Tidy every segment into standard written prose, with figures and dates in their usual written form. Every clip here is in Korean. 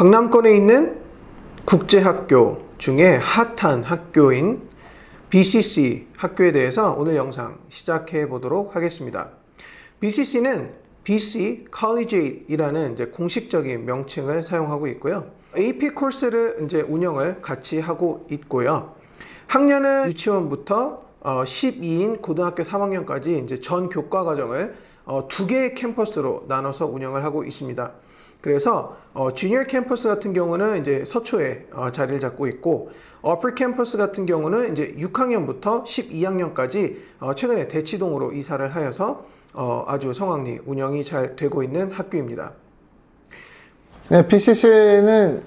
강남권에 있는 국제학교 중에 핫한 학교인 BCC 학교에 대해서 오늘 영상 시작해 보도록 하겠습니다. BCC는 BC Collegiate이라는 공식적인 명칭을 사용하고 있고요. AP 코र्스를 운영을 같이 하고 있고요. 학년은 유치원부터 12인 고등학교 3학년까지 전 교과 과정을 2개의 캠퍼스로 나눠서 운영을 하고 있습니다. 그래서 주니어 캠퍼스 같은 경우는 서초에 자리를 잡고 있고, 어플 캠퍼스 같은 경우는 6학년부터 12학년까지 최근에 대치동으로 이사를 하여서 아주 성황리 운영이 잘 되고 있는 학교입니다. 네, BCC는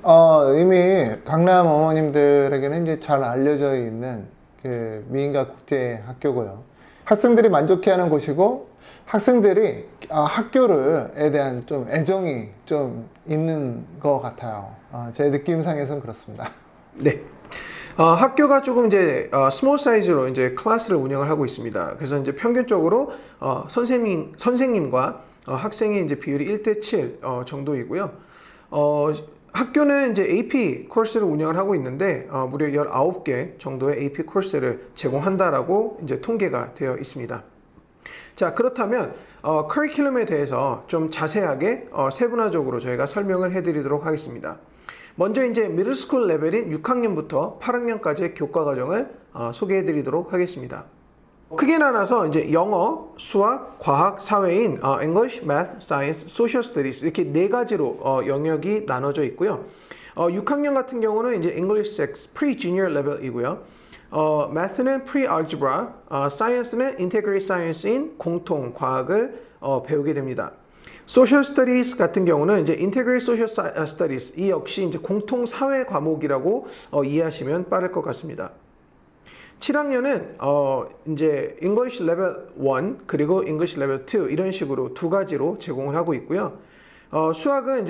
이미 강남 어머님들에게는 이제 잘 알려져 있는 그 미인가 국제 학교고요. 학생들이 만족해하는 곳이고, 학생들이 학교에 대한 좀 애정이 좀 있는 것 같아요. 제 느낌상에선 그렇습니다. 네. 학교가 조금 스몰 사이즈로 클래스를 운영을 하고 있습니다. 그래서 평균적으로 선생님과 학생의 비율이 1대7 정도이고요. 학교는 AP 코र्스를 운영을 하고 있는데 무려 19개 정도의 AP 코र्스를 제공한다라고 통계가 되어 있습니다. 자, 그렇다면 커리큘럼에 대해서 좀 자세하게 세분화적으로 저희가 설명을 해드리도록 하겠습니다. 먼저 미들스쿨 레벨인 6학년부터 8학년까지의 교과 과정을 소개해드리도록 하겠습니다. 크게 나눠서 영어, 수학, 과학, 사회인 English, Math, Science, Social Studies 이렇게 4가지로 영역이 나눠져 있고요. 6학년 같은 경우는 English 6 Pre-Junior 레벨이고요. Math는 Pre-Algebra, Science는 Integrated Science인 공통 과학을 배우게 됩니다. Social Studies 같은 경우는 Integrated Social Studies 이 역시 공통 사회 과목이라고 이해하시면 빠를 것 같습니다. 7학년은 English Level 1 그리고 English Level 2 이런 식으로 2가지로 제공을 하고 있고요. 수학은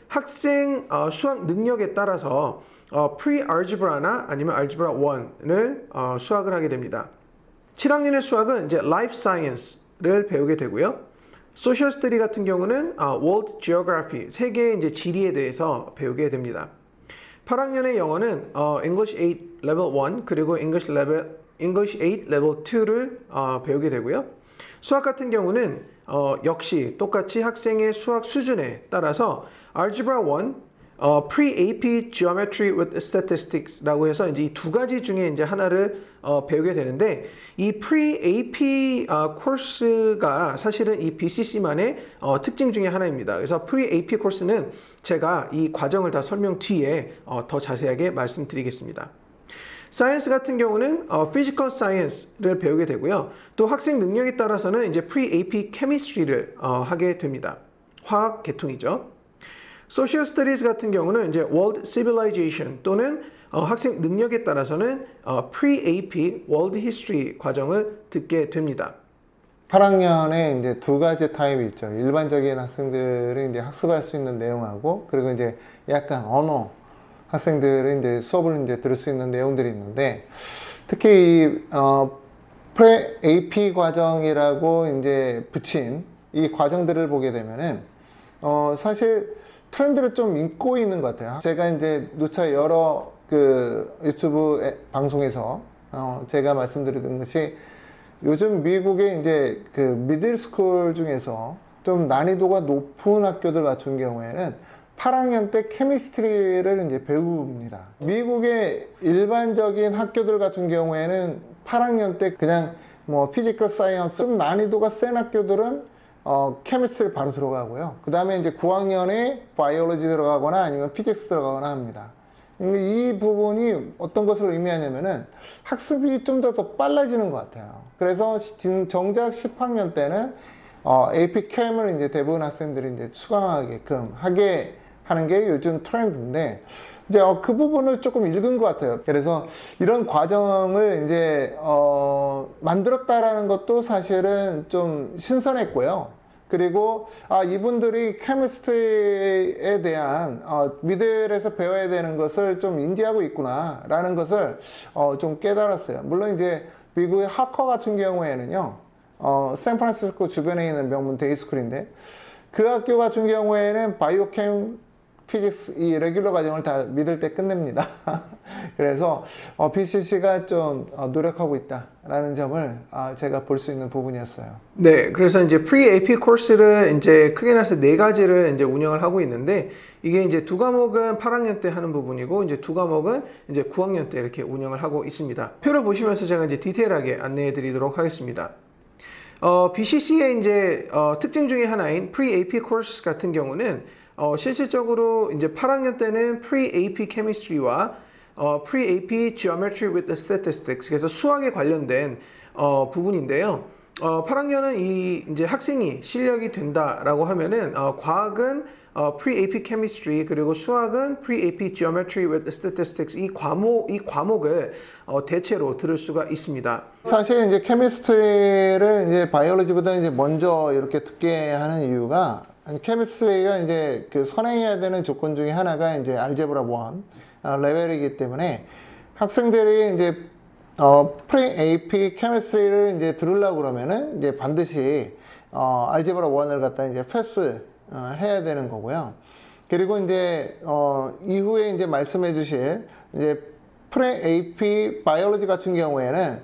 학생 수학 능력에 따라서 Pre-Algebra나 아니면 Algebra 1을 수학을 하게 됩니다. 7학년의 수학은 Life Science를 배우게 되고요. Social Study 같은 경우는 World Geography, 세계의 지리에 대해서 배우게 됩니다. 8학년의 영어는 English 8 Level 1 그리고 English 8 Level 2를 배우게 되고요. 수학 같은 경우는 역시 똑같이 학생의 수학 수준에 따라서 Algebra 1, Pre-AP Geometry with Statistics라고 해서 이 2가지 중에 하나를 배우게 되는데, 이 Pre-AP 코र्스가 사실은 이 BCC만의 특징 중에 하나입니다. 그래서 Pre-AP 코र्스는 제가 이 과정을 다 설명 뒤에 더 자세하게 말씀드리겠습니다. 사이언스 같은 경우는 Physical Science를 배우게 되고요. 또 학생 능력에 따라서는 Pre-AP Chemistry를 하게 됩니다. 화학 계통이죠. Social Studies 같은 경우는 World Civilization 또는 학생 능력에 따라서는 Pre-AP World History 과정을 듣게 됩니다. 8학년에 2가지 타입이 있죠. 일반적인 학생들이 학습할 수 있는 내용하고, 그리고 약간 언어 학생들은 수업을 들을 수 있는 내용들이 있는데, 특히 이 Pre-AP 과정이라고 붙인 이 과정들을 보게 되면은 사실 트렌드를 좀 읽고 있는 것 같아요. 제가 누차 여러 유튜브 방송에서 제가 말씀드리던 것이, 요즘 미국의 미들스쿨 중에서 좀 난이도가 높은 학교들 같은 경우에는 8학년 때 케미스트리를 배웁니다. 미국의 일반적인 학교들 같은 경우에는 8학년 때 그냥 피지컬 사이언스 좀 난이도가 센 학교들은 케미스트리 바로 들어가고요. 그 다음에 9학년에 바이올로지 들어가거나 아니면 피직스 들어가거나 합니다. 이 부분이 어떤 것을 의미하냐면은 학습이 좀 더 빨라지는 것 같아요. 그래서 정작 10학년 때는 AP 캠을 대부분 학생들이 수강하게끔 하게 하는 게 요즘 트렌드인데, 그 부분을 조금 읽은 것 같아요. 그래서 이런 과정을 만들었다라는 것도 사실은 좀 신선했고요. 그리고 이분들이 케미스트리에 대한 미들에서 배워야 되는 것을 좀 인지하고 있구나 라는 것을 좀 깨달았어요. 물론 미국의 하커 같은 경우에는요, 샌프란시스코 주변에 있는 명문 데이스쿨인데, 그 학교 같은 경우에는 바이오캠 피직스 이 레귤러 과정을 다 믿을 때 끝냅니다. 그래서 BCC가 좀 노력하고 있다라는 점을 제가 볼 수 있는 부분이었어요. 네, 그래서 이제 Pre-AP 코र्스를 이제 크게 나서 네 가지를 이제 운영을 하고 있는데 이게 이제 두 과목은 8학년 때 하는 부분이고 이제 두 과목은 이제 9학년 때 이렇게 운영을 하고 있습니다. 표를 보시면서 제가 이제 디테일하게 안내해 드리도록 하겠습니다. BCC의 이제 특징 중에 하나인 Pre-AP 코र्스 같은 경우는 실질적으로 이제 8학년 때는 Pre-AP Chemistry와 Pre-AP Geometry with Statistics 그래서 수학에 관련된 부분인데요. 8학년은 이 이제 학생이 실력이 된다라고 하면은 과학은 Pre-AP Chemistry 그리고 수학은 Pre-AP Geometry with Statistics 이 과목을 대체로 들을 수가 있습니다. 사실 이제 케미스트리를 이제 바이올로지보다 이제 먼저 이렇게 듣게 하는 이유가 케미스트리가 이제 그 선행해야 되는 조건 중에 하나가 이제 알제브라 1 레벨이기 때문에 학생들이 이제 Pre-AP Chemistry를 이제 들으려고 그러면은 이제 반드시 알제브라 1을 갖다 이제 패스 해야 되는 거고요. 그리고 이제 이후에 이제 말씀해 주실 이제 Pre-AP 바이올로지 같은 경우에는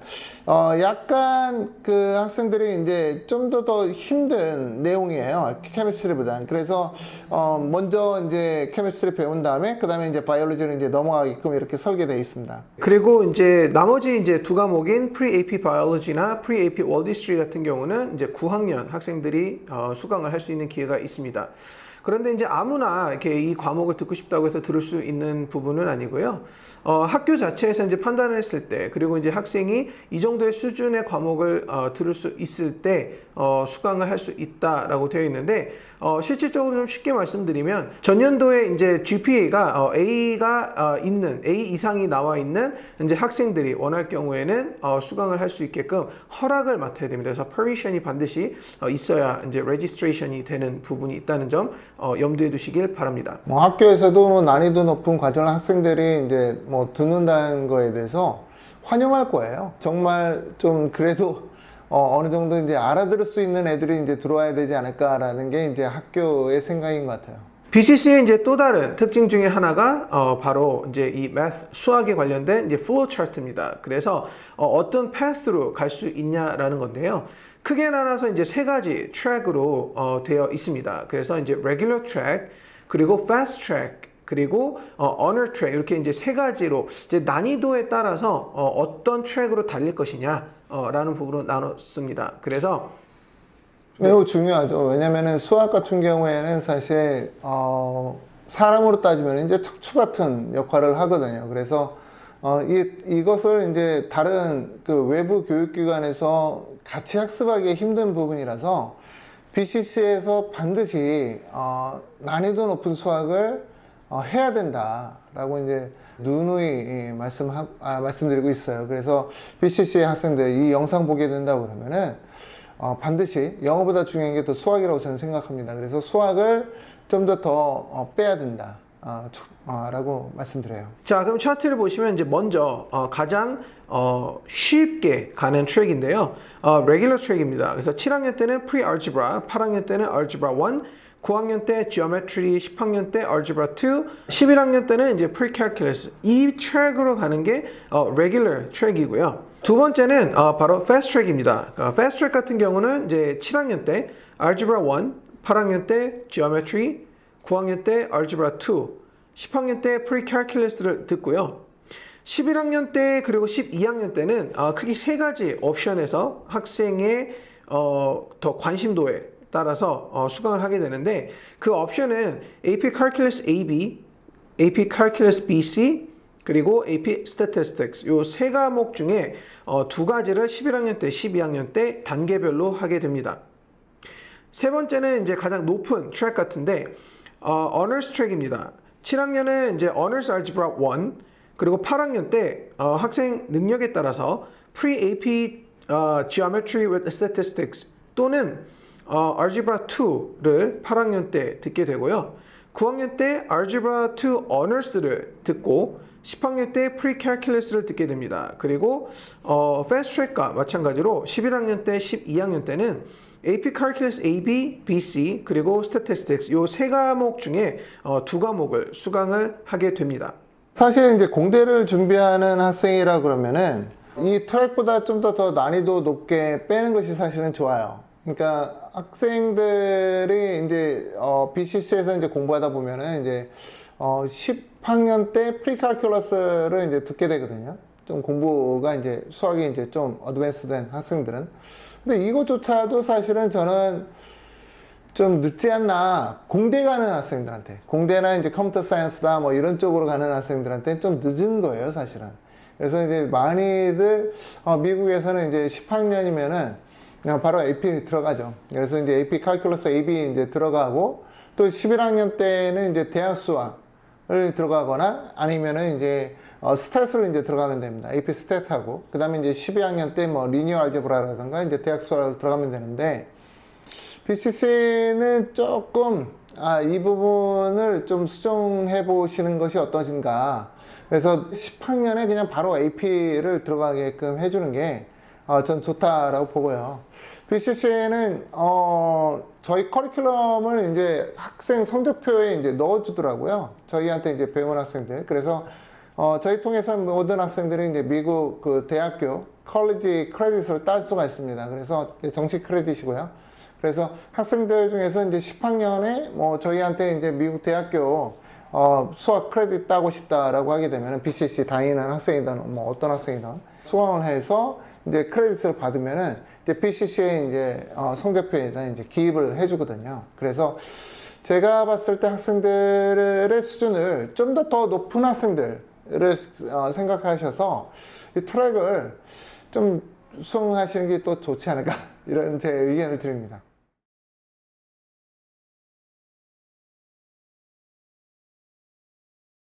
약간 그 학생들이 이제 좀 더 힘든 내용이에요. 케미스트리보다는. 그래서 먼저 이제 케미스트리 배운 다음에 그 다음에 이제 바이올로지를 이제 넘어가게끔 이렇게 설계되어 있습니다. 그리고 이제 나머지 이제 두 과목인 Pre-AP Biology나 Pre-AP World History 같은 경우는 이제 9학년 학생들이 수강을 할 수 있는 기회가 있습니다. 그런데 이제 아무나 이렇게 이 과목을 듣고 싶다고 해서 들을 수 있는 부분은 아니고요. 학교 자체에서 이제 판단을 했을 때, 그리고 이제 학생이 이 정도의 수준의 과목을 들을 수 있을 때 수강을 할 수 있다라고 되어 있는데, 실질적으로 좀 쉽게 말씀드리면 전년도에 이제 GPA가 A가 있는 A 이상이 나와 있는 이제 학생들이 원할 경우에는 수강을 할 수 있게끔 허락을 맡아야 됩니다. 그래서 permission이 반드시 있어야 이제 registration이 되는 부분이 있다는 점 염두에 두시길 바랍니다. 뭐 학교에서도 뭐 난이도 높은 과정을 학생들이 이제 뭐 듣는다는 거에 대해서 환영할 거예요. 정말 좀 그래도 어느 정도 이제 알아들을 수 있는 애들이 이제 들어와야 되지 않을까라는 게 이제 학교의 생각인 것 같아요. BCC의 이제 또 다른 특징 중에 하나가 바로 이제 이 math 수학에 관련된 이제 flow chart입니다. 그래서 어떤 path로 갈 수 있냐라는 건데요. 크게 나눠서 이제 세 가지 트랙으로 되어 있습니다. 그래서 이제 regular track, 그리고 fast track, 그리고 honor track 이렇게 이제 세 가지로 이제 난이도에 따라서 어떤 트랙으로 달릴 것이냐라는 부분으로 나눴습니다. 그래서 매우 중요하죠. 왜냐면은 수학 같은 경우에는 사실 사람으로 따지면 이제 척추 같은 역할을 하거든요. 그래서 이것을 이제 다른 그 외부 교육기관에서 같이 학습하기 힘든 부분이라서 BCC에서 반드시 난이도 높은 수학을 해야 된다라고 이제 누누이 말씀드리고 있어요. 그래서 BCC 학생들 이 영상 보게 된다고 그러면은 반드시 영어보다 중요한 게 더 수학이라고 저는 생각합니다. 그래서 수학을 좀 더 빼야 된다. 라고 말씀드려요. 자, 그럼 차트를 보시면 이제 먼저 가장 쉽게 가는 트랙인데요. regular 트랙입니다. 그래서 7학년 때는 pre-algebra, 8학년 때는 algebra 1, 9학년 때 geometry, 10학년 때 algebra 2, 11학년 때는 이제 pre-calculus. 이 트랙으로 가는 게 regular 트랙이고요. 두 번째는 바로 fast track입니다. fast track 같은 경우는 이제 7학년 때 algebra 1, 8학년 때 geometry, 9학년 때 algebra 2, 10학년 때 pre-calculus를 듣고요. 11학년 때 그리고 12학년 때는 크게 세 가지 옵션에서 학생의 더 관심도에 따라서 수강을 하게 되는데 그 옵션은 AP Calculus AB, AP Calculus BC, 그리고 AP Statistics 요 세 과목 중에 두 가지를 11학년 때, 12학년 때 단계별로 하게 됩니다. 세 번째는 이제 가장 높은 트랙 같은데 Honors 트랙입니다. 7학년은 이제 Honors Algebra 1, 그리고 8학년 때 학생 능력에 따라서 Pre-AP Geometry with Statistics 또는 Algebra 2를 8학년 때 듣게 되고요. 9학년 때 Algebra 2 Honors를 듣고 10학년 때 Pre-Calculus를 듣게 됩니다. 그리고 Fast Track과 마찬가지로 11학년 때, 12학년 때는 AP Calculus AB, BC 그리고 Statistics 요 세 과목 중에 두 과목을 수강을 하게 됩니다. 사실 이제 공대를 준비하는 학생이라 그러면은 이 트랙보다 좀 더 난이도 높게 빼는 것이 사실은 좋아요. 그러니까 학생들이 이제 BCC에서 이제 공부하다 보면은 이제 10학년 때 프리칼큘러스를 이제 듣게 되거든요. 좀 공부가 이제 수학이 이제 좀 어드밴스된 학생들은. 근데 이것조차도 사실은 저는 좀 늦지 않나. 공대 가는 학생들한테, 공대나 이제 컴퓨터 사이언스다 뭐 이런 쪽으로 가는 학생들한테 좀 늦은 거예요, 사실은. 그래서 이제 많이들 미국에서는 이제 10학년이면은 그냥 바로 AP 들어가죠. 그래서 이제 AP 칼큘러스 AB 이제 들어가고, 또 11학년 때는 이제 대학 수학을 들어가거나 아니면은 이제 스탯으로 이제 들어가면 됩니다. AP 스탯하고. 그 다음에 이제 12학년 때 뭐 리니어 알제브라라든가 이제 대학 수학을 들어가면 되는데, BCC는 조금 이 부분을 좀 수정해 보시는 것이 어떠신가. 그래서 10학년에 그냥 바로 AP를 들어가게끔 해주는 게 전 좋다라고 보고요. BCC는 저희 커리큘럼을 이제 학생 성적표에 이제 넣어주더라고요. 저희한테 이제 배운 학생들. 그래서 저희 통해서 모든 학생들이 이제 미국 그 대학교 컬리지 크레딧을 딸 수가 있습니다. 그래서 정식 크레딧이고요. 그래서 학생들 중에서 이제 10학년에 뭐 저희한테 이제 미국 대학교 수학 크레딧 따고 싶다라고 하게 되면 BCC 다니는 학생이든 뭐 어떤 학생이든 수강을 해서 이제 크레딧을 받으면은 이제 BCC에 이제 성적표에다 이제 기입을 해주거든요. 그래서 제가 봤을 때 학생들의 수준을 좀 더 높은 학생들을 생각하셔서 이 트랙을 좀 수강하시는 게 또 좋지 않을까 이런 제 의견을 드립니다.